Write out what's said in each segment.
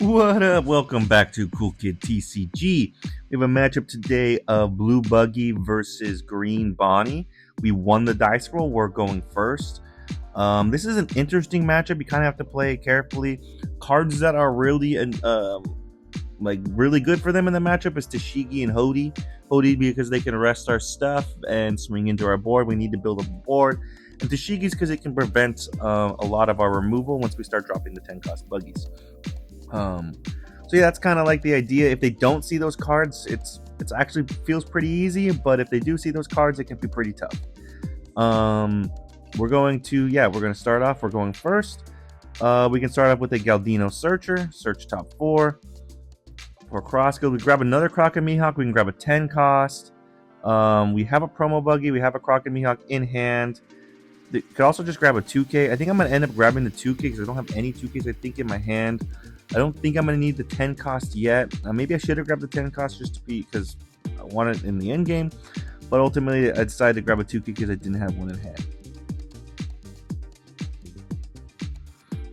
What up? Welcome back to Cool Kid TCG. We have a matchup today of Blue Buggy versus Green Bonney. We won the dice roll. We're going first. This is an interesting matchup. You kind of have to play carefully. Cards that are really really good for them in the matchup is Tashigi and Hody. Hody because they can rest our stuff and swing into our board. We need to build a board. And Tashigi's because it can prevent a lot of our removal once we start dropping the 10 cost buggies. So yeah, that's kind of like the idea. If they don't see those cards, it's actually feels pretty easy. But if they do see those cards, it can be pretty tough. We're going to start off. We're going first. We can start off with a Galdino Searcher. Search top 4. For Crossguild, we grab another Croc and Mihawk. We can grab a 10 cost. We have a promo buggy. We have a Croc and Mihawk in hand. You could also just grab a 2K. I think I'm going to end up grabbing the 2K because I don't have any 2Ks, I think, in my hand. I don't think I'm going to need the 10 cost yet. Maybe I should have grabbed the 10 cost just to be because I want it in the end game. But ultimately, I decided to grab a 2K because I didn't have one in hand.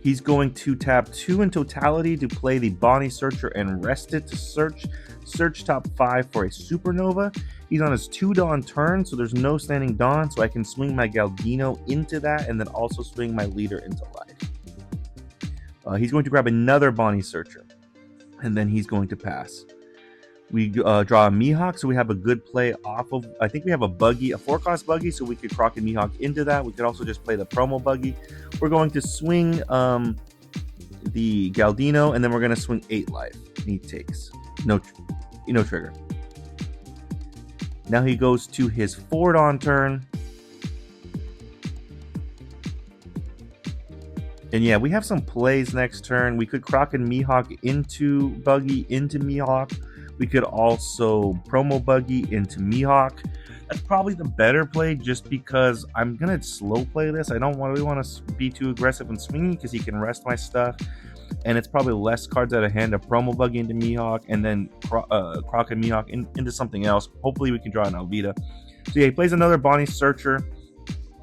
He's going to tap 2 in totality to play the Bonney Searcher and rest it to search top 5 for a Supernova. He's on his 2 Dawn turn, so there's no standing Dawn, so I can swing my Galdino into that and then also swing my leader into life. He's going to grab another Bonney Searcher, and then he's going to pass. We draw a Mihawk, so we have a good play off of. I think we have a buggy, a 4-cost buggy, so we could Croc and Mihawk into that. We could also just play the promo buggy. We're going to swing the Galdino, and then we're going to swing 8 life. And he takes no trigger. Now he goes to his 4 Dawn turn. And yeah, we have some plays next turn. We could Croc and Mihawk into Buggy, into Mihawk. We could also promo Buggy into Mihawk. That's probably the better play just because I'm going to slow play this. I don't really want to be too aggressive and swinging because he can rest my stuff. And it's probably less cards out of hand to promo Buggy into Mihawk and then Croc and Mihawk into something else. Hopefully we can draw an Alvida. So yeah, he plays another Bonney Searcher.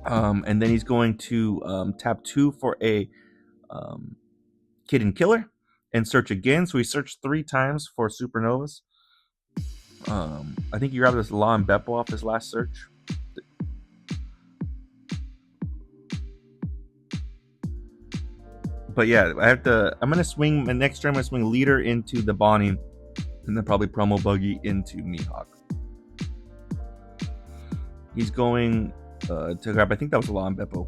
And then he's going to tap 2 for a Kid and Killer and search again. So he searched 3 times for Supernovas. I think he grabbed this Law and Beppo off his last search. But yeah, I'm gonna swing my next turn. I'm gonna swing Leader into the Bonney, and then probably promo Buggy into Mihawk. He's going to grab. I think that was a Law and Beppo.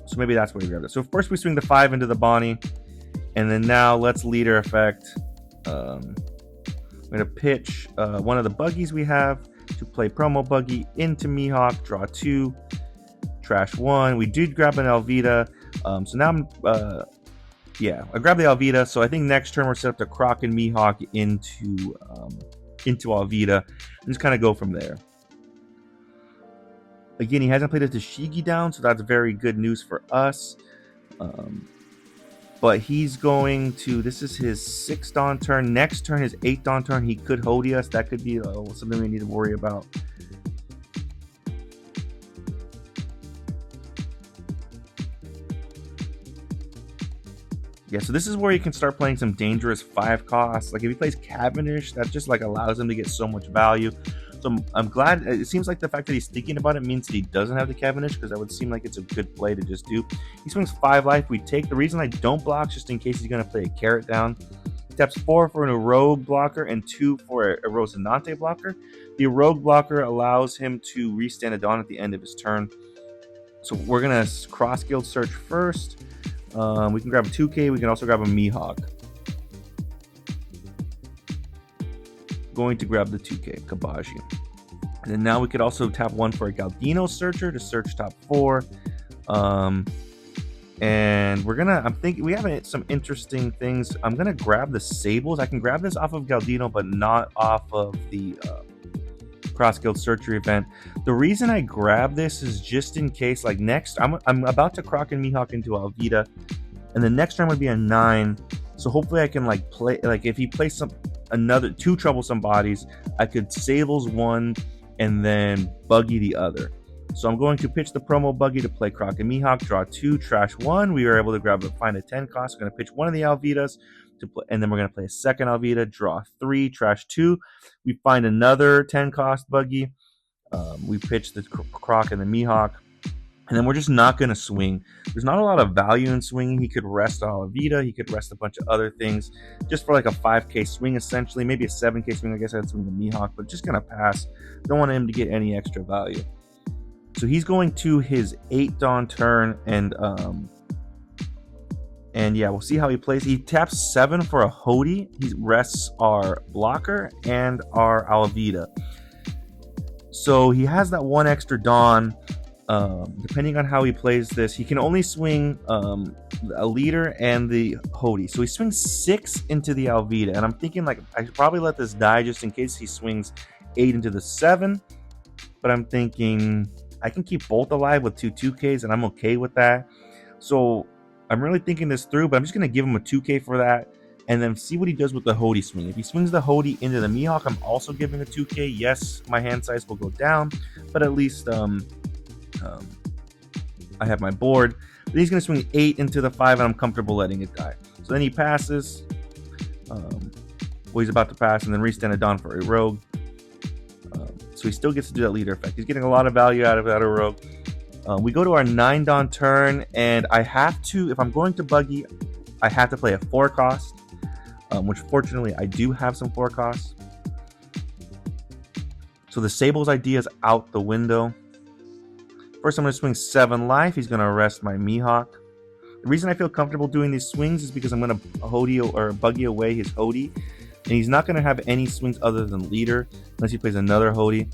So maybe that's where we grabbed it. So first we swing the 5 into the Bonney, and then now let's Leader effect. I'm gonna pitch one of the buggies we have to play promo Buggy into Mihawk. Draw 2, trash 1. We did grab an Alvida. So now I'm, I grabbed the Alvida. So I think next turn we're set up to Croc and Mihawk into Alvida and just kind of go from there. Again, he hasn't played a Tashigi down, so that's very good news for us. But he's going to, this is his 6th Dawn turn. Next turn, his 8th Dawn turn, he could Hody us. That could be something we need to worry about. Yeah, so this is where you can start playing some dangerous 5 costs. Like if he plays Cavendish, that just like allows him to get so much value. So I'm glad. It seems like the fact that he's thinking about it means that he doesn't have the Cavendish, because that would seem like it's a good play to just do. He swings 5 life. We take. The reason I don't block just in case he's going to play a Carrot down. He taps 4 for an Rogue blocker and 2 for a Rosinante blocker. The Rogue blocker allows him to restand a Dawn at the end of his turn. So we're going to Cross Guild search first. We can grab a 2K. We can also grab a Mihawk. Going to grab the 2K Kabaji. And then now we could also tap 1 for a Galdino Searcher to search top 4. And we're gonna, we have some interesting things. I'm gonna grab the Sables. I can grab this off of Galdino, but not off of the Cross Guild Searcher event. The reason I grab this is just in case, like next, I'm about to Croc and Mihawk into Alvida, and the next turn would be a 9. So hopefully I can like play, like if he plays another 2 troublesome bodies, I could Sables 1 and then Buggy the other. So I'm going to pitch the promo Buggy to play Croc and Mihawk, draw 2, trash 1. We were able to find a 10 cost. We're going to pitch one of the Alvitas to play, and then we're going to play a second Alvita, draw 3, trash 2. We find another 10 cost Buggy. We pitch the Croc and the Mihawk. And then we're just not going to swing. There's not a lot of value in swinging. He could rest Alvita. He could rest a bunch of other things just for like a 5K swing, essentially. Maybe a 7K swing. I guess I'd swing the Mihawk, but just going to pass. Don't want him to get any extra value. So he's going to his 8 Dawn turn, and yeah, we'll see how he plays. He taps 7 for a Hody. He rests our blocker and our Alvita. So he has that 1 extra Dawn. Depending on how he plays this, he can only swing a leader and the Hody. So he swings 6 into the Alvita, and I'm thinking like I should probably let this die just in case he swings 8 into the 7. But I'm thinking I can keep both alive with 2 2Ks, and I'm okay with that. So I'm really thinking this through, but I'm just going to give him a 2K for that, and then see what he does with the Hody swing. If he swings the Hody into the Mihawk, I'm also giving a 2K. Yes, my hand size will go down, but at least I have my board. But he's going to swing 8 into the 5, and I'm comfortable letting it die. So then he passes. He's about to pass, and then restand a Dawn for a Rogue. So he still gets to do that leader effect. He's getting a lot of value out of that Rogue. We go to our 9 Dawn turn, and I have to, if I'm going to Buggy, I have to play a 4 cost, which fortunately I do have some 4 costs. So the Sable's idea is out the window. First, I'm going to swing 7 life. He's going to arrest my Mihawk. The reason I feel comfortable doing these swings is because I'm going to Hody or Buggy away his Hody. And he's not going to have any swings other than leader unless he plays another Hody.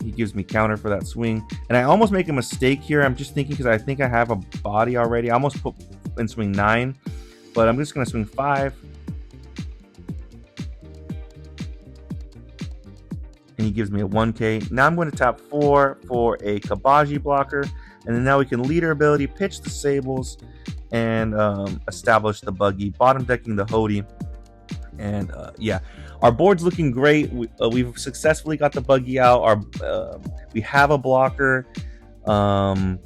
He gives me counter for that swing. And I almost make a mistake here. I'm just thinking because I think I have a body already. I almost put in swing 9. But I'm just going to swing 5. And he gives me a 1K. Now I'm going to tap 4 for a Kabaji blocker. And then now we can leader ability, pitch the Sables, and establish the Buggy, bottom decking the Hody. And yeah, our board's looking great. We've successfully got the Buggy out. We have a blocker. And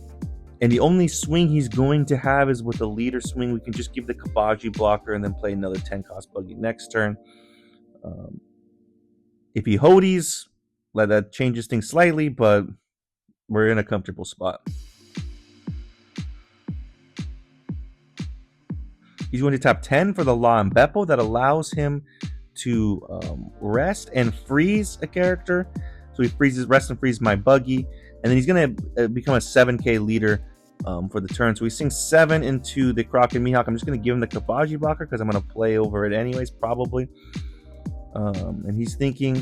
the only swing he's going to have is with the leader swing. We can just give the Kabaji blocker and then play another 10 cost Buggy next turn. If he Hodies, that changes things slightly, but we're in a comfortable spot. He's going to tap 10 for the Law and Beppo. That allows him to rest and freeze a character. So he freezes, rest and freeze my Buggy. And then he's going to become a 7K leader for the turn. So he sinks 7 into the Croc and Mihawk. I'm just going to give him the Kabaji blocker because I'm going to play over it anyways, probably. And he's thinking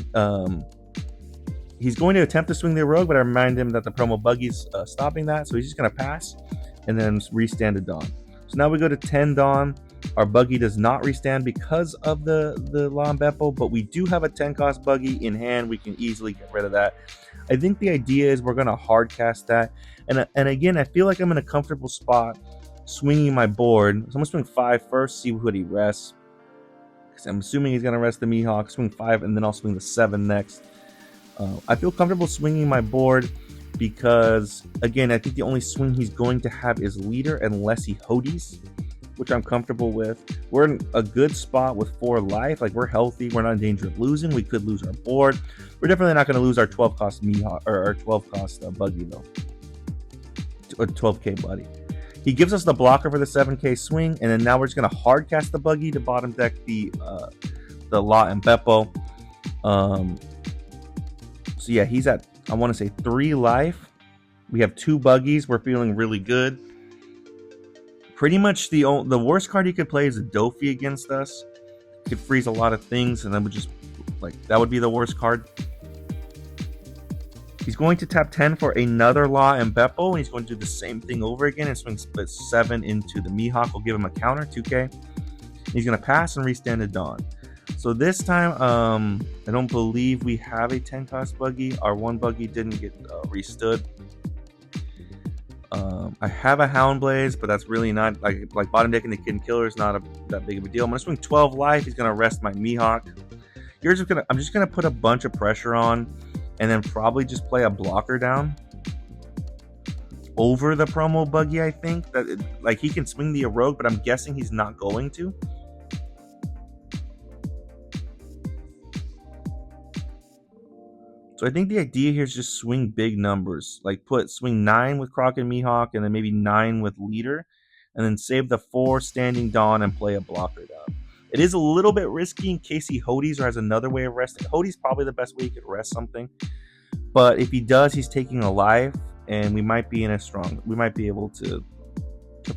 he's going to attempt to swing the Rogue, but I remind him that the promo Buggy's stopping that. So he's just going to pass and then restand a Dawn. So now we go to 10 Dawn. Our Buggy does not restand because of the Law and Beppo, but we do have a 10 cost Buggy in hand. We can easily get rid of that. I think the idea is we're going to hard cast that. And again, I feel like I'm in a comfortable spot swinging my board. So I'm going to swing 5 first, see what he rests. Because I'm assuming he's going to rest the Mihawk, swing 5, and then I'll swing the 7 next. I feel comfortable swinging my board because, again, I think the only swing he's going to have is leader unless he Hodies, which I'm comfortable with. We're in a good spot with 4 life. Like, we're healthy. We're not in danger of losing. We could lose our board. We're definitely not going to lose our 12 cost Mihawk or our 12 cost Buggy, though. Or 12K Buddy. He gives us the blocker for the 7K swing, and then now we're just going to hard cast the Buggy to bottom deck the Law and Beppo. So yeah, he's at, I want to say, 3 life. We have 2 Buggies. We're feeling really good. Pretty much the worst card he could play is a Dofi against us. He could freeze a lot of things, and then we just, like, that would be the worst card. He's going to tap 10 for another Law and Beppo, and he's going to do the same thing over again and swing split 7 into the Mihawk. We'll give him a counter, 2K. He's going to pass and restand a Dawn. So this time, I don't believe we have a 10 cost Buggy. Our 1 Buggy didn't get restood. I have a Houndblaze, but that's really not, like bottom decking the Kid Killer is not that big of a deal. I'm going to swing 12 life. He's going to rest my Mihawk. I'm just going to put a bunch of pressure on. and then probably just play a blocker down over the promo Buggy. I think that like he can swing the Rogue, but I'm guessing he's not going to. So I think the idea here is just swing big numbers, like swing 9 with Croc and Mihawk, and then maybe 9 with Leader, and then save the 4 Standing Dawn and play a blocker down. It is a little bit risky in case he Hodies or has another way of resting. Hodies probably the best way he could rest something, but if he does, he's taking a life, and we might be able to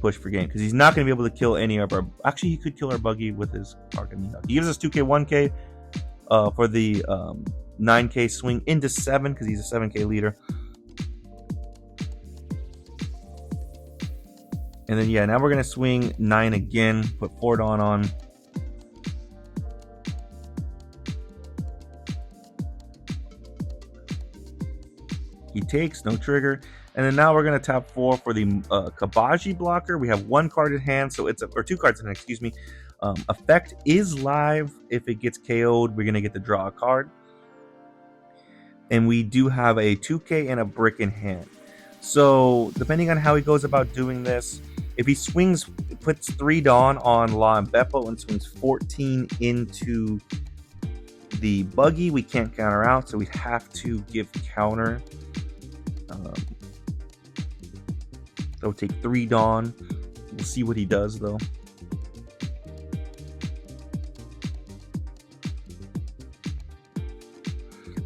push for game because he's not going to be able to kill any of our. Actually, he could kill our Buggy with his Croc and Mihawk. He gives us 2K, 1K for the 9K swing into 7 because he's a 7K leader. And then, yeah, now we're going to swing 9 again, put 4 Dawn on. He takes, no trigger. And then now we're going to tap 4 for the Kabaji blocker. We have 1 card in hand, so it's or 2 cards in hand, excuse me. Effect is live. If it gets KO'd, we're going to get to draw a card. And we do have a 2K and a brick in hand. So depending on how he goes about doing this, if he puts 3 Dawn on Law and Beppo and swings 14 into the Buggy, we can't counter out, so we have to give counter. So take 3 Dawn. We'll see what he does though.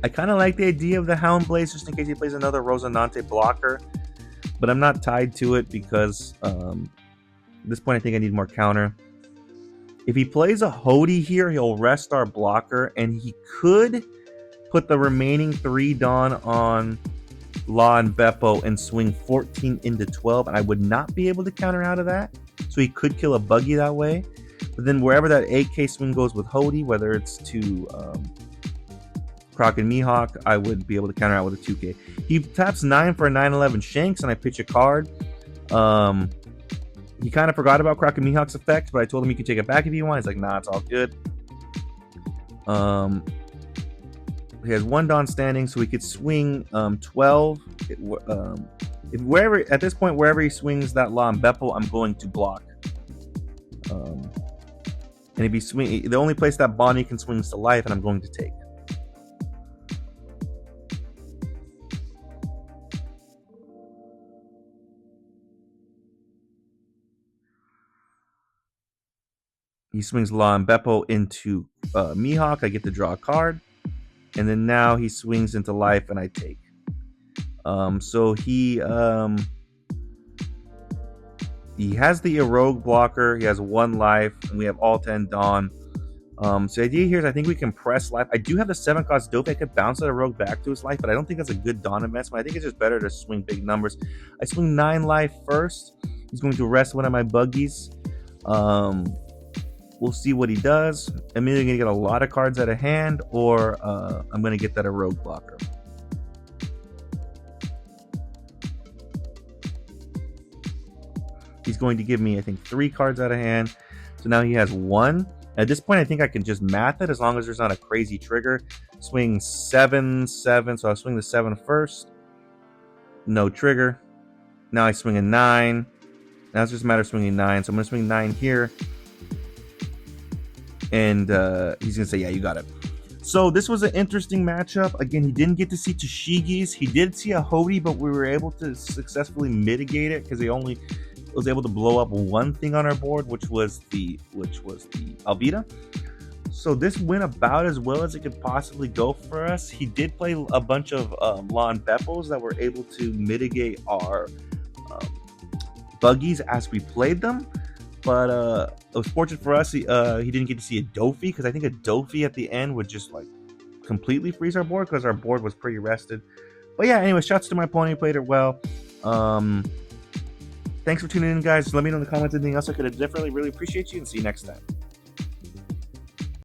I kind of like the idea of the Hound Blaze just in case he plays another Rosinante blocker, but I'm not tied to it because at this point I think I need more counter. If he plays a Hody here, he'll rest our blocker, and he could put the remaining 3 Dawn on Law and Beppo and swing 14 into 12, and I would not be able to counter out of that. So he could kill a Buggy that way. But then wherever that 8K swing goes with Hody, whether it's to Croc and Mihawk, I would be able to counter out with a 2K. He taps 9 for a 9/11 Shanks, and I pitch a card. He kind of forgot about Croc and Mihawk's effect, but I told him he could take it back if he wants. He's like, nah, it's all good. He has 1 Dawn standing, so he could swing 12. At this point, wherever he swings that Law and Beppo, I'm going to block. And if he the only place that Bonney can swing is to life, and I'm going to take. He swings Law and Beppo into Mihawk. I get to draw a card. And then now he swings into life and I take. So he has the Rogue blocker. He has 1 life. And we have all 10 Dawn. So the idea here is I think we can press life. I do have the 7 cost Dope. I could bounce that Rogue back to his life. But I don't think that's a good Dawn investment. I think it's just better to swing big numbers. I swing 9 life first. He's going to rest one of my Buggies. We'll see what he does. I'm either going to get a lot of cards out of hand, or I'm going to get that a Rogue blocker. He's going to give me, I think, 3 cards out of hand. So now he has 1. At this point, I think I can just math it as long as there's not a crazy trigger. Swing 7, 7. So I'll swing the 7 first. No trigger. Now I swing a 9. Now it's just a matter of swinging 9. So I'm going to swing 9 here. And he's going to say, yeah, you got it. So this was an interesting matchup. Again, he didn't get to see Toshigi's. He did see a Hody, but we were able to successfully mitigate it because he only was able to blow up 1 thing on our board, which was the Alvida. So this went about as well as it could possibly go for us. He did play a bunch of Law and Beppos that were able to mitigate our Buggies as we played them. But it was fortunate for us, he didn't get to see a Dofi, because I think a Dofi at the end would just like completely freeze our board, because our board was pretty rested. But yeah, anyway, shouts to my opponent, he played it well. Thanks for tuning in, guys. Let me know in the comments anything else I could have differently. Really appreciate you, and see you next time.